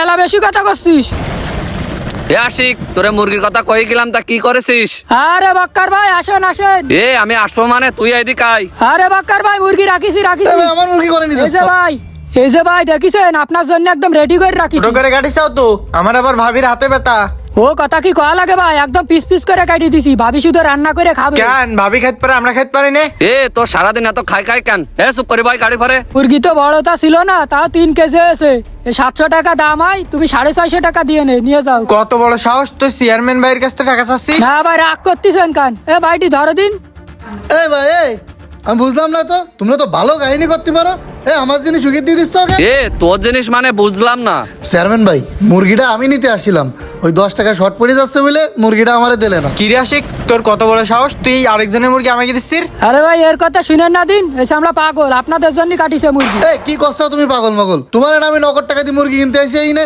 মেলা বেশি কথা করছিস। এ আশিক, তোরে মুরগির কথা কয়ে গেলাম, তা কি করেছিস? আরে বাক্কার ভাই আসেন আসেন। আমি আসবো মানে তুই এদিকে আয়। আরে বাক্কার ভাই মুরগি রাখিছি। আমার মুরগি করে এই নিছিস যে ভাই, এই যে ভাই দেখিছেন আপনার জন্য একদম রেডি করে রাখিছি। ছোট করে কাটিস তো, আমার আবার ভাবির হাতে ব্যথা। ও কথা কি কয়া লাগে ভাই, একদম পিস পিস করে কাটিয়ে দিছি, ভাবি শুধু রান্না করে খাবে। কেন ভাবি খাইতে পারে, আমরা খাইতে পারি না? তোর সারাদিন এত খাই খাই কেন? চুপ করে ভাই, গাড়ি ভরে। মুরগি তো বড়টা ছিল না, তাও 3 কেজি আছে। 700 টাকা দাম হয়, তুমি 650 টাকা দিয়ে নিয়ে যাও। কত বড় সাহস তুই চেয়ারম্যান ভাইয়ের কাছ থেকে টাকা চাচ্ছিস? না ভাই রাগ করতেছেন কান। ভাইটি ধরো দিন। এই ভাই এই আমি বুঝলাম না তো, তোমরা তো ভালো কাহিনী করতে পারো। আমার জিনিস উকিয়ে দিয়ে দিচ্ছ ওকে। তোর জিনিস মানে বুঝলাম না। চেয়ারম্যান ভাই, মুরগিটা আমি নিতে আসছিলাম, ওই 10 টাকা শর্ট পড়ে যাচ্ছে বলে মুরগিটা আমারে দিলে না। কিরে আশিক, তোর কত বড় সাহস, তুই আরেকজনের মুরগি আমাকে দিচ্ছিস? আরে ভাই এর কথা শুনেন না দিন, এসে আমরা পাগল, আপনাদের জন্য কাটিছে মুরগি। কি করছো তুমি পাগল মাগল? তোমার আমি নগদ টাকা দিয়ে মুরগি কিনতে আসি এই নে।